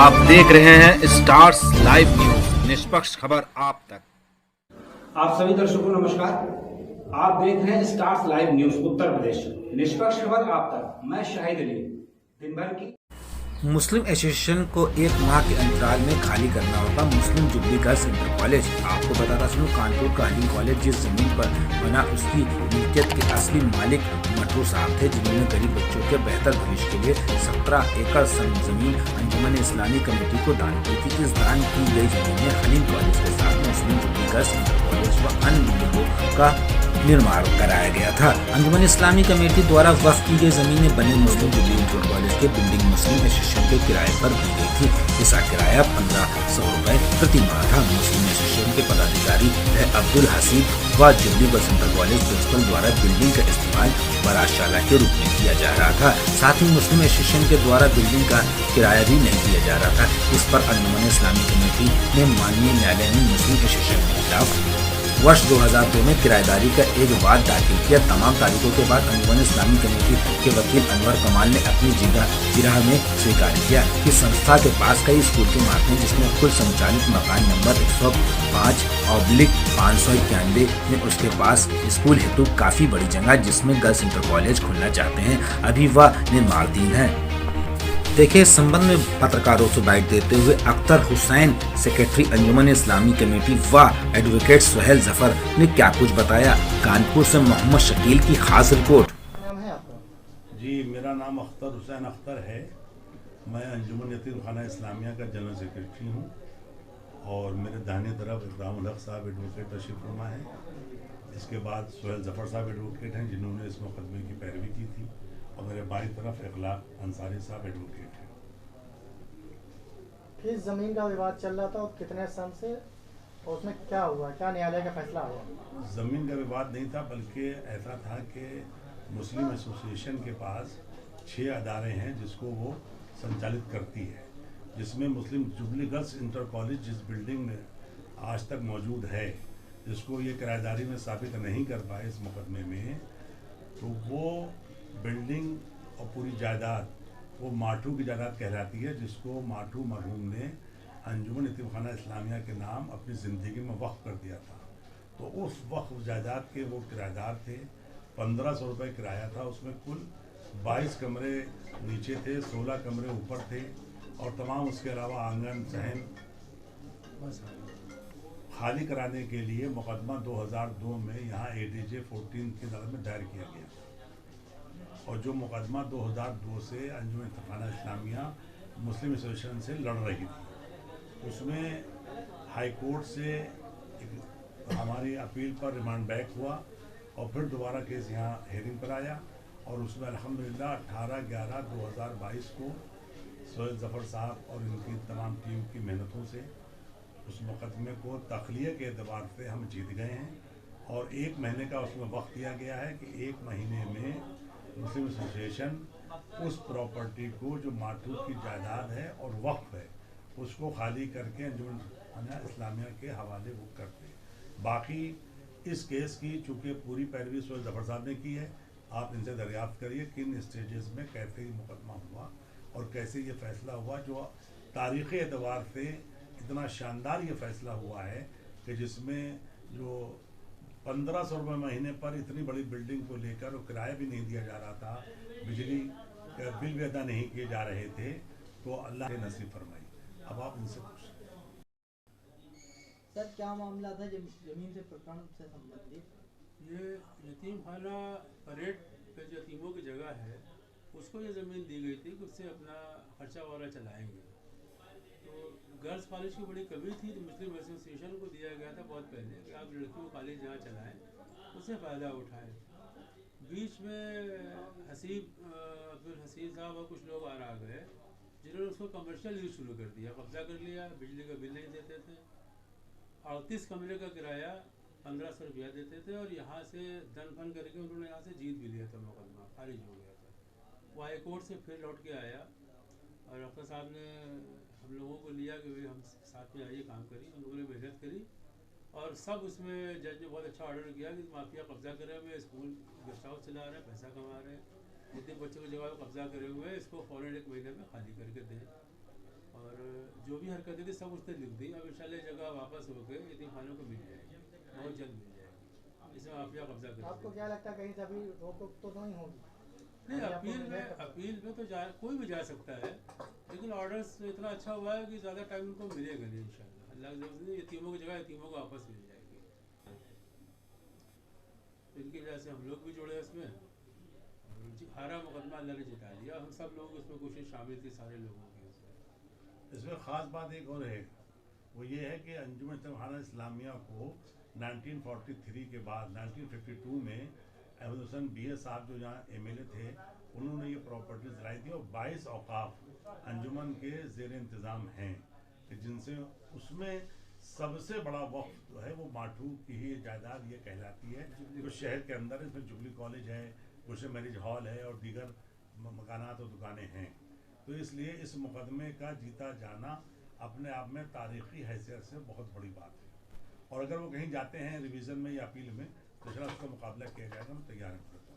आप देख रहे हैं स्टार्स लाइव न्यूज, निष्पक्ष खबर आप तक। आप सभी दर्शकों को नमस्कार। आप देख रहे हैं stars live news Uttar Pradesh, निष्पक्ष खबर आप तक। मैं शाहिद अली। दिन भर की मुस्लिम एसोसिएशन को एक माह के अंतराल में खाली करना होगा। मुस्लिम जुबली गर्ल्स इंटर कॉलेज, आपको बताता चलूं, कानपुर का हलीम कॉलेज जिस जमीन पर बना उसकी मिल्कियत के असली मालिक मटरू साहब थे, जिन्होंने गरीब बच्चों के बेहतर भविष्य के लिए 17 एकड़ जमीन अंजुमन इस्लामी कमेटी को दान की थी। इस दान की गई जमीन में हलीम कॉलेज के साथ मुस्लिम जुबली गर्ल्स इंटर कॉलेज व अन्य बिल्डिंगों का निर्माण कराया गया था। अंजुमन इस्लामी कमेटी द्वारा वक्फ की गई जमीन में बने मुस्लिम जुबली इंटर कॉलेज के बिल्डिंग मुस्लिम एसोसिएशन के किराए पर दी गई थी। इसका किराया 1500 रुपए प्रति माह था। मुस्लिम एसोसिएशन के पदाधिकारी अब्दुल हसीब व Jubilee Girls Inter College principal द्वारा बिल्डिंग का इस्तेमाल बारातशाला के रूप में किया जा रहा था। साथ ही मुस्लिम एसोसिएशन के द्वारा बिल्डिंग का किराया भी नहीं दिया जा रहा था। इस पर अंजुमन इस्लामी कमेटी ने माननीय न्यायालय में मुस्लिम एसोसिएशन के खिलाफ वर्ष 2002 में किराएदारी का एक वाद दाखिल किया। तमाम तारीखों के बाद अंजुमन इस्लामी कमेटी के वकील अनवर कमाल ने अपनी जिरह में स्वीकार किया कि संस्था के पास कई स्कूल के मार्क हैं, जिसमें कुल संचालित मकान नंबर 105/591 में उसके पास स्कूल हेतु काफी बड़ी जगह, जिसमें गर्ल्स इंटर कॉलेज खोलना चाहते हैं, अभी वह निर्माणाधीन है। देखिए, इस संबंध में पत्रकारों से बाइट देते हुए अख्तर हुसैन, सेक्रेटरी अंजुमन इस्लामी कमेटी व एडवोकेट सुहेल जफर ने क्या कुछ बताया। कानपुर से मोहम्मद शकील की खास रिपोर्ट। जी, मेरा नाम अख्तर हुसैन अख्तर है। मैं अंजुमन यतीम खाना इस्लामिया का जनरल सेक्रेटरी हूँ और मेरे दाहिने तरफ इकरामुल हक साहब एडवोकेट तशरीफ फरमा है। इसके बाद सुहेल जफर साहब एडवोकेट हैं, जिन्होंने इस मुकदमे की पैरवी की थी, और मेरे बाईं तरफ इखलाक अंसारी साहब एडवोकेट हैं। किस जमीन का विवाद चल रहा था और कितने सन से, और उसमें क्या हुआ, क्या न्यायालय का फैसला हुआ? ज़मीन का विवाद नहीं था, बल्कि ऐसा था कि मुस्लिम एसोसिएशन के पास 6 अदारे हैं जिसको वो संचालित करती है, जिसमें मुस्लिम जुबली गर्ल्स इंटर कॉलेज जिस बिल्डिंग में आज तक मौजूद है, जिसको ये किराएदारी में साबित नहीं कर पाए इस मुकदमे में, तो वो बिल्डिंग और पूरी जायदाद वो माठू की जायदाद कहलाती है, जिसको माठू मरहूम ने अंजुमन यतीम खाना इस्लामिया के नाम अपनी ज़िंदगी में वक्फ कर दिया था। तो उस वक्फ जायदाद के वो किराएदार थे। 1500 रुपये किराया था। उसमें कुल 22 कमरे नीचे थे, 16 कमरे ऊपर थे, और तमाम उसके अलावा आंगन सहन खाली कराने के लिए मुकदमा 2002 में यहाँ ADJ 14 की अदालत में दायर किया गया। और जो मुकदमा 2002 से अंजुमन यतीम खाना इस्लामिया मुस्लिम एसोसिएशन से लड़ रही थी, उसमें हाई कोर्ट से हमारी अपील पर रिमांड बैक हुआ और फिर दोबारा केस यहाँ हेयरिंग पर आया, और उसमें अल्हम्दुलिल्लाह 18/11/2022 को सुहेल जफर साहब और इनकी तमाम टीम की मेहनतों से उस मुकदमे को तखलिए के एतबार से हम जीत गए हैं। और 1 महीने का उसमें वक्त दिया गया है कि 1 महीने में मुस्लिम एसोसिएशन उस प्रॉपर्टी को जो माठू की जायदाद है और वक्फ है, उसको खाली करके अंजुमन इस्लामिया के हवाले वो करते। बाकी इस केस की चूँकि पूरी पैरवी सुहेल जफर साहब ने की है, आप इनसे दरियाफ्त करिए किन स्टेजेस में कैसे ये मुकदमा हुआ और कैसे ये फैसला हुआ, जो तारीख़ी एतबार से इतना शानदार ये फैसला हुआ है कि जिसमें जो 1500 रुपये महीने पर इतनी बड़ी बिल्डिंग को लेकर वो किराया भी नहीं दिया जा रहा था, बिजली का बिल भी अदा नहीं किए जा रहे थे, तो अल्लाह ने नसीब फरमाई। अब आप इनसे पूछ। सर, क्या मामला था जमीन से प्रकरण से संबंधित? ये यतीम खाना परेड पे जो यतीमों की जगह है, उसको ये ज़मीन दी गई थी कि उससे अपना खर्चा वगैरह चलाएंगे। तो गर्ल्स कॉलेज की बड़ी कमी थी, तो मुस्लिम एसोसिएशन को दिया गया था बहुत पहले कि आप लड़कियों कॉलेज जहाँ चलाएँ, उससे फ़ायदा उठाएँ। बीच में अब्दुल हसीब साहब और कुछ लोग आ गए, जिन्होंने उसको कमर्शियल यूज़ शुरू कर दिया, कब्जा कर लिया, बिजली का बिल नहीं देते थे, 38 कमरे का किराया 1500 रुपया देते थे, और यहाँ से दन फन करके उन्होंने यहाँ से जीत भी लिया था, मुकदमा खारिज हो गया था। वो हाई कोर्ट से फिर लौट के आया और अख्तर साहब ने हम लोगों को लिया कि भाई हम साथ में आइए काम करिए। हम लोगों ने मेहनत करी और सब उसमें जज ने बहुत अच्छा ऑर्डर किया कि माफिया कब्जा करे हुए, स्कूल गेस्ट हाउस चला रहे हैं, पैसा कमा रहे हैं, जितने बच्चों की जगह कब्जा करे हुए, इसको फ़ौरन 1 महीने में खाली करके दें। और जो भी हरकतें थी सब उसने लिख दी। अब इंशाल्लाह जगह वापस होकर यतीम खानों को मिल जाएगी, बहुत जल्द मिल जाएगी। इसमें माफिया कब्जा कर आपको क्या लगता है कहीं से अभी रोक तो नहीं होगी? नहीं, अभी आपको मिल जाएगा? अपील में तो कोई भी जा सकता है, लेकिन ऑर्डर्स इतना अच्छा हुआ है कि ज़्यादा टाइम उनको मिलेगा नहीं इंशाल्लाह। अल्लाह की तरफ से यतीमों की जगह यतीमों को वापस मिल जाएगी। तो इनकी वजह से हम लोग भी जुड़े हैं इसमें, और हारा मुकदमा अल्लाह ने जिता दिया। हम सब लोग उसमें कोशिश शामिल थी, सारे लोगों की। इसमें ख़ास बात एक और है, वो ये है कि अंजुमन यतीमखाना इस्लामिया को 1943 के बाद 1952 में अहमद हुसैन BA साहब जो यहाँ MLA थे, उन्होंने ये प्रॉपर्टीज दिलाई थी और 22 औकाफ अंजुमन के ज़ेर इंतज़ाम हैं, कि जिनसे उसमें सबसे बड़ा वक्फ जो है वो माठू की ही जायदाद ये कहलाती है, जो शहर के अंदर है। इसमें जुबली कॉलेज है, गुलशन मैरिज हॉल है और दीगर मकानात और दुकानें हैं। तो इसलिए इस मुकदमे का जीता जाना अपने आप में तारीख़ी हैसियत से बहुत बड़ी बात है, और अगर वो कहीं जाते हैं रिवीज़न में या अपील में तो शायद उसका मुकाबला किया जाएगा। हम तैयार हैं।